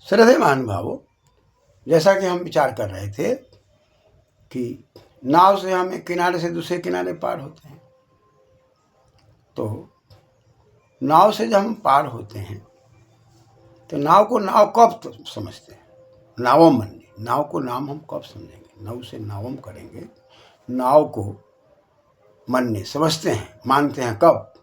श्रद्धेय महानुभावों, जैसा कि हम विचार कर रहे थे कि नाव से हम एक किनारे से दूसरे किनारे पार होते हैं, तो नाव से जब हम पार होते हैं तो नाव को नाव कब तो समझते हैं? नावम मनने, नाव को नाम हम कब समझेंगे? नव से नावम करेंगे। नाव को मनने समझते हैं, मानते हैं कब?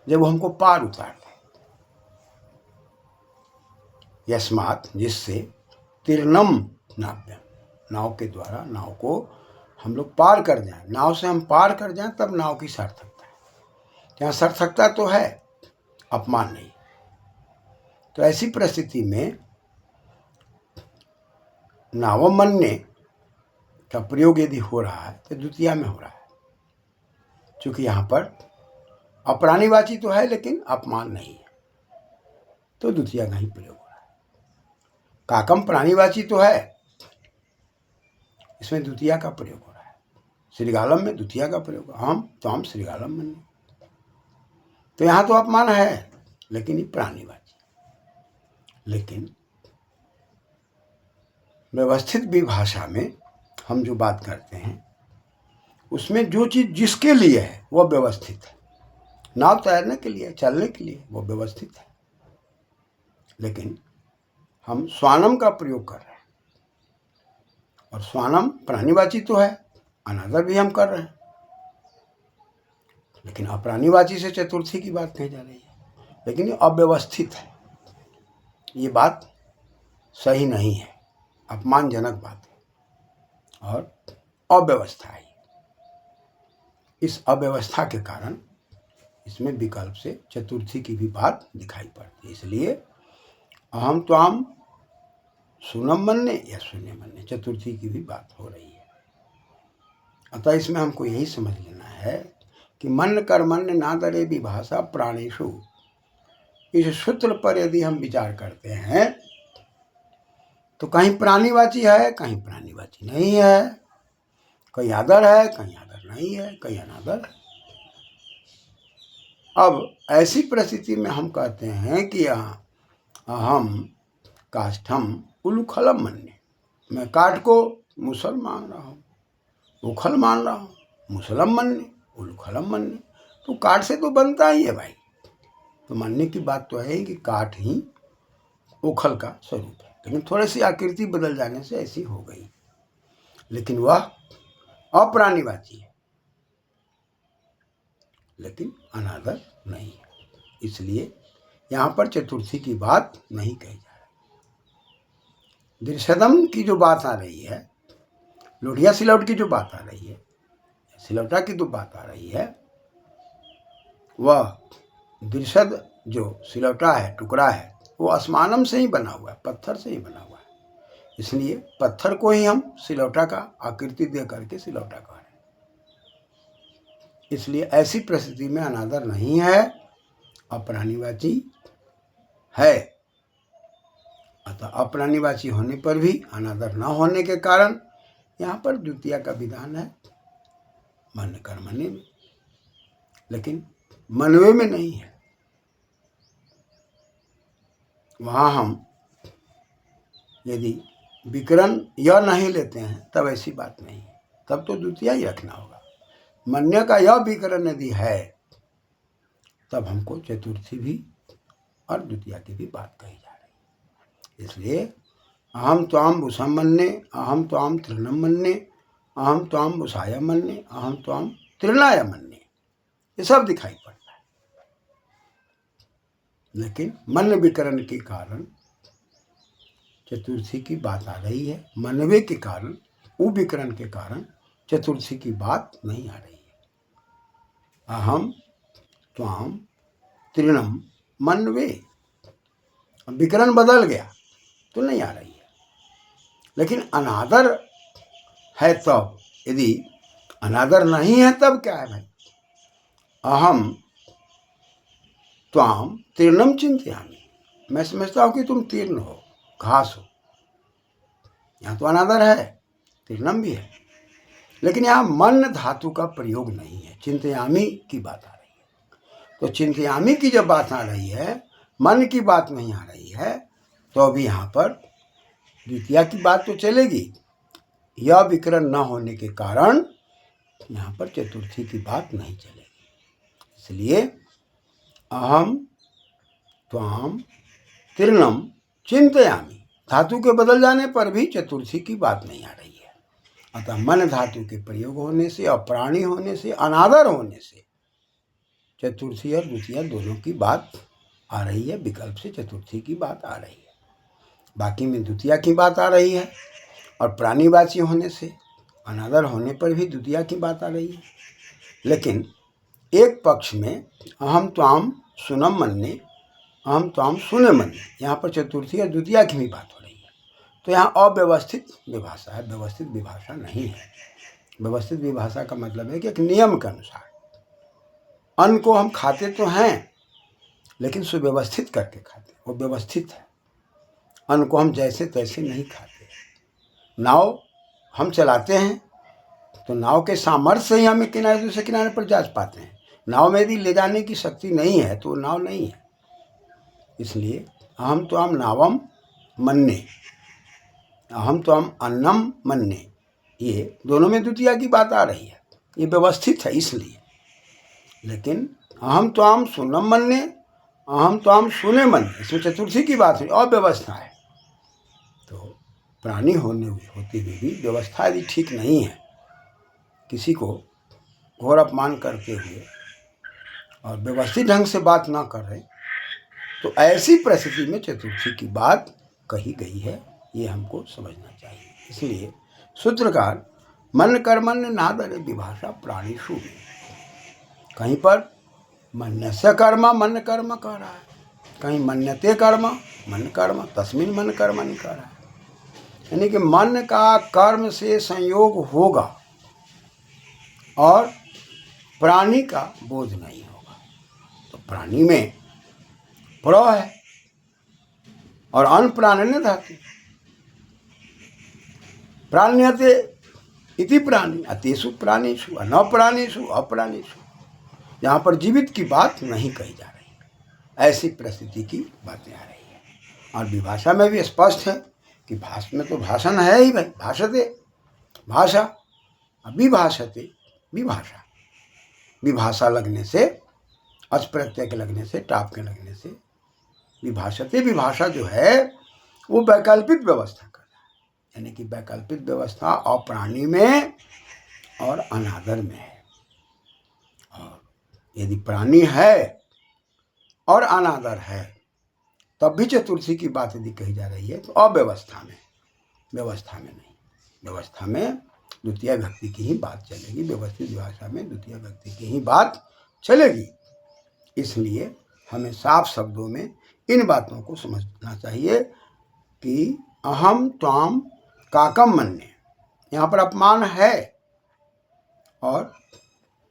जब वो हमको पार उतार दे। यस्मात्, जिससे तीर्णम नाव्यम, नाव के द्वारा नाव को हम लोग पार कर जाएं। नाव से हम पार कर जाएं तब नाव की सार्थकता है। यहाँ सार्थकता तो है, अपमान नहीं। तो ऐसी परिस्थिति में नावम मनने का प्रयोग यदि हो रहा है तो द्वितीया में हो रहा है, क्योंकि यहाँ पर अप्राणीवाची तो है लेकिन अपमान नहीं है, तो द्वितीया का ही प्रयोग हो रहा है। काकम प्राणीवाची तो है, इसमें द्वितीया का प्रयोग हो रहा है। श्रीगालम में द्वितीया का प्रयोग, हम तो हम श्रीगालम मनने, तो यहाँ तो अपमान है लेकिन ये प्राणीवाची। लेकिन व्यवस्थित विभाषा में हम जो बात करते हैं उसमें जो चीज़ जिसके लिए है वह व्यवस्थित है। नाव तैरने के लिए, चलने के लिए वो व्यवस्थित है, लेकिन हम स्वानम का प्रयोग कर रहे हैं, और स्वानम प्राणीवाची तो है, अनादर भी हम कर रहे हैं, लेकिन अप्राणीवाची से चतुर्थी की बात कही जा रही है, लेकिन ये अव्यवस्थित है। ये बात सही नहीं है, अपमानजनक बात है और अव्यवस्था है। इस अव्यवस्था के कारण इसमें विकल्प से चतुर्थी की भी बात दिखाई पड़ती है। इसलिए अहम त्वाम सुनम मनने या शून्य मनने, चतुर्थी की भी बात हो रही है। अतः इसमें हमको यही समझ लेना है कि मन कर्मण्य नादरे विभाषा प्राणेषु, इस सूत्र पर यदि हम विचार करते हैं तो कहीं प्राणीवाची है, कहीं प्राणीवाची नहीं है, कहीं आदर है, कहीं आदर नहीं है, कहीं अनादर है। अब ऐसी परिस्थिति में हम कहते हैं कि हम काष्ठम उलूखलम मनने, मैं काठ को मुसल मान रहा हूँ, उखल मान रहा हूँ, मुसलम मनने, उलूखलम मनने, तो काठ से तो बनता ही है भाई। तो मानने की बात तो है कि काठ ही उखल का स्वरूप है, लेकिन थोड़ी सी आकृति बदल जाने से ऐसी हो गई, लेकिन वह अप्राणीवाची है, लेकिन अनादर नहीं है। इसलिए यहाँ पर चतुर्थी की बात नहीं कही जा रही। दृश्यदम की जो बात आ रही है, लोढ़िया सिलौट की जो बात आ रही है, सिलौटा की जो बात आ रही है, वह दृश्यद जो सिलौटा है, टुकड़ा है, वो आसमानम से ही बना हुआ है, पत्थर से ही बना हुआ है। इसलिए पत्थर को ही हम सिलौटा का आकृति दे करके सिलौटा कह रहे हैं। इसलिए ऐसी परिस्थिति में अनादर नहीं है, अप्राणीवाची है। अतः अप्राणीवाची होने पर भी अनादर न होने के कारण यहाँ पर द्वितीया का विधान है मन कर्मण्य में, लेकिन मनवे में नहीं है। वहाँ हम यदि विकरण यह नहीं लेते हैं तब ऐसी बात नहीं है, तब तो द्वितीया ही रखना होगा। मन्य का यह विकरण यदि है तब हमको चतुर्थी भी और द्वितीया की भी बात कही जा रही है। इसलिए अहम त्वाम बुषम मनने, अहम त्वाम तृणम मनने, अहम त्वाम बुषाय मनने, अहम त्वाम तृणाय मनने, ये सब दिखाई पड़ता है। लेकिन मन विकरण के कारण चतुर्थी की बात आ रही है, मनवे के कारण, उविकरण के कारण चतुर्थी की बात नहीं आ रही है। अहम त्वाम तृणम मनवे, विकरण बदल गया तो नहीं आ रही है। लेकिन अनादर है तब, यदि अनादर नहीं है तब क्या है भाई? अहम त्वाम तीर्णम चिंतयामि, मैं समझता हूँ कि तुम तीर्ण हो, घास हो। यहाँ तो अनादर है, तीर्णम भी है, लेकिन यहाँ मन धातु का प्रयोग नहीं है, चिंतयामि की बात आ रही है। तो चिंतयामि की जब बात आ रही है, मन की बात नहीं आ रही है, तो अभी यहाँ पर द्वितीया की बात तो चलेगी, यह विकरण न होने के कारण यहाँ पर चतुर्थी की बात नहीं चलेगी। इसलिए अहम त्वाम तृणम चिंतयामि, धातु के बदल जाने पर भी चतुर्थी की बात नहीं आ रही है। अतः मन धातु के प्रयोग होने से और प्राणी होने से, अनादर होने से चतुर्थी और द्वितीया दोनों की बात आ रही है। विकल्प से चतुर्थी की बात आ रही है, बाकी में द्वितीया की बात आ रही है। और प्राणीवाची होने से, अनादर होने पर भी द्वितीया की बात आ रही है। लेकिन एक पक्ष में अहम त्वाम सुनम मन्ने, अहम त्वाम सुने मन्ने, यहाँ पर चतुर्थी और द्वितीया की भी बात हो रही है। तो यहाँ अव्यवस्थित विभाषा है, व्यवस्थित विभाषा नहीं है। व्यवस्थित विभाषा का मतलब है कि एक नियम के अनुसार अन्न को हम खाते तो हैं, लेकिन सुव्यवस्थित करके खाते, वो व्यवस्थित है। अन्न को हम जैसे तैसे नहीं खाते। नाव हम चलाते हैं तो नाव के सामर्थ्य से ही हम किनारे दूसरे किनारे पर जा पाते हैं। नाव में यदि ले जाने की शक्ति नहीं है तो वो नाव नहीं है। इसलिए अहम त्वाम नावम मन्ने, अहम त्वाम अन्नम मन्ने, ये दोनों में द्वितीया की बात आ रही है, ये व्यवस्थित है इसलिए। लेकिन अहम त्वाम सुनम मन्ने, अहम त्वाम सुने मन्ने, इसमें चतुर्थी की बात है, अव्यवस्था है। तो प्राणी होते हुए भी व्यवस्था यदि ठीक नहीं है, किसी को घोर अपमान करते हुए और व्यवस्थित ढंग से बात ना कर रहे, तो ऐसी परिस्थिति में चतुर्थी की बात कही गई है, ये हमको समझना चाहिए। इसलिए सूत्रकार मन कर्मण्य नादरे विभाषा प्राणीषु, कहीं पर मन्यस्य कर्म मन कर्म कह रहा है, कहीं मन्यते कर्म मन कर्म तस्मिन मन कर्म नहीं कह रहा है। यानी कि मन का कर्म से संयोग होगा और प्राणी का बोध नहीं होगा। तो प्राणी में प्र है और अन प्राण्य धातु, प्राण्यते इति प्राणी अतेषु प्राणीषु न प्राणीषु अप्राणीषु, यहाँ पर जीवित की बात नहीं कही जा रही है। ऐसी परिस्थिति की बातें आ रही है। और विभाषा में भी स्पष्ट है कि भाषा में तो भाषण है ही भाई, भाषते भाषा, विभाषते विभाषा, विभाषा लगने से, अच प्रत्यय के लगने से, टाप के लगने से विभाषते विभाषा जो है वो वैकल्पिक व्यवस्था कर रहा है। यानी कि वैकल्पिक व्यवस्था अप्राणी में और अनादर में है। और यदि प्राणी है और अनादर है तब भी चतुर्थी की बात यदि कही जा रही है तो अव्यवस्था में, व्यवस्था में नहीं। व्यवस्था में द्वितीय व्यक्ति की ही बात चलेगी, व्यवस्थित भाषा में द्वितीय व्यक्ति की ही बात चलेगी। इसलिए हमें साफ शब्दों में इन बातों को समझना चाहिए कि अहम त्वाम काकम मन्ने, यहाँ पर अपमान है और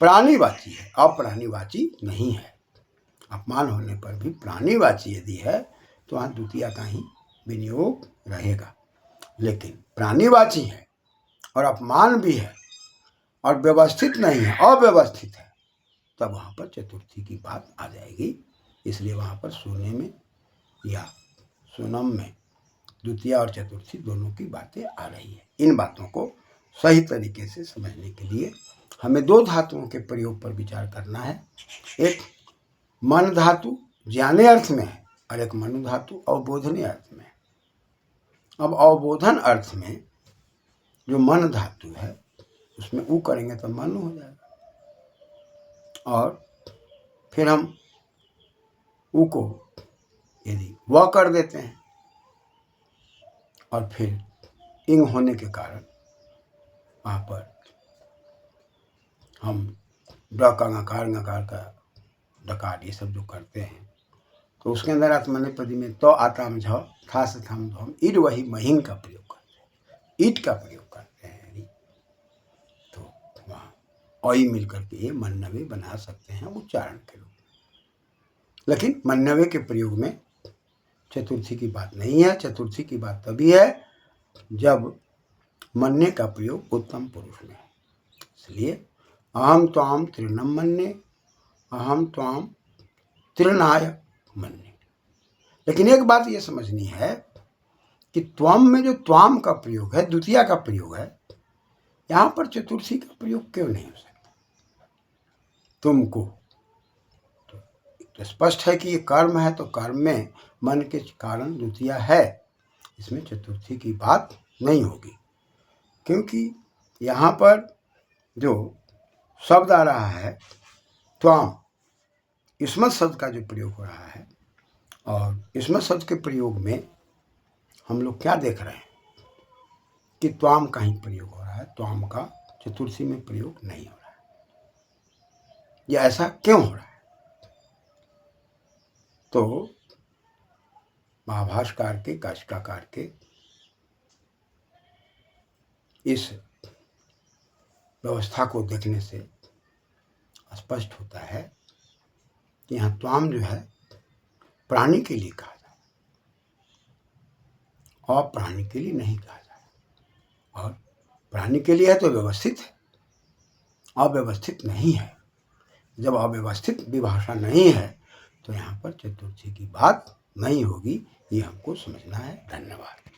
प्राणीवाची है, अप्राणीवाची नहीं है। अपमान होने पर भी प्राणीवाची यदि है तो वहाँ द्वितीया का ही विनियोग रहेगा। लेकिन प्राणीवाची है और अपमान भी है और व्यवस्थित नहीं है, अव्यवस्थित है, तब वहाँ पर चतुर्थी की बात आ जाएगी। इसलिए वहाँ पर सोने में या सोनम में द्वितीया और चतुर्थी दोनों की बातें आ रही है। इन बातों को सही तरीके से समझने के लिए हमें दो धातुओं के प्रयोग पर विचार करना है। एक मन धातु ज्ञाने अर्थ में है और एक मनु धातु अवबोधने अर्थ में है। अब अवबोधन अर्थ में जो मन धातु है उसमें ऊ करेंगे तो मनु हो जाएगा, और फिर हम ऊ को यदि व कर देते हैं और फिर इंग होने के कारण वहाँ पर हम ड का नकार, नकार का डकार, ये सब जो करते हैं तो उसके अंदर आत्मनेपदी में तो आताम झ खास थम धम ईड वही महिंग का प्रयोग करते हैं, ईट का प्रयोग करते हैं। यानी तो वहाँ औई मिल करके ये मन्नवे बना सकते हैं उच्चारण के रूप में। लेकिन मन्नवे के प्रयोग में चतुर्थी की बात नहीं है। चतुर्थी की बात तभी है जब मन्ने का प्रयोग उत्तम पुरुष में है। इसलिए अहम त्वाम तृणम मन्ने, अहम त्वाम तृणाय मन्ने। लेकिन एक बात ये समझनी है कि त्वम में जो त्वाम का प्रयोग है, द्वितीया का प्रयोग है, यहाँ पर चतुर्थी का प्रयोग क्यों नहीं हो सकता? तुमको तो स्पष्ट है कि ये कर्म है, तो कर्म में मन के कारण द्वितीया है, इसमें चतुर्थी की बात नहीं होगी। क्योंकि यहाँ पर जो शब्द आ रहा है त्वाम, युष्मत शब्द का जो प्रयोग हो रहा है, और युष्मत शब्द के प्रयोग में हम लोग क्या देख रहे हैं कि त्वाम का ही प्रयोग हो रहा है, त्वाम का चतुर्थी में प्रयोग नहीं हो रहा है। यह ऐसा क्यों हो रहा है? तो महाभाष्यकार के, काशिकाकार के इस व्यवस्था को देखने से स्पष्ट होता है कि यहाँ त्वाम जो है प्राणी के लिए कहा जाए और प्राणी के लिए नहीं कहा जाए। और प्राणी के लिए है तो व्यवस्थित है, अव्यवस्थित नहीं है। जब अव्यवस्थित विभाषा नहीं है तो यहाँ पर चतुर्थी की बात नहीं होगी, ये हमको समझना है। धन्यवाद।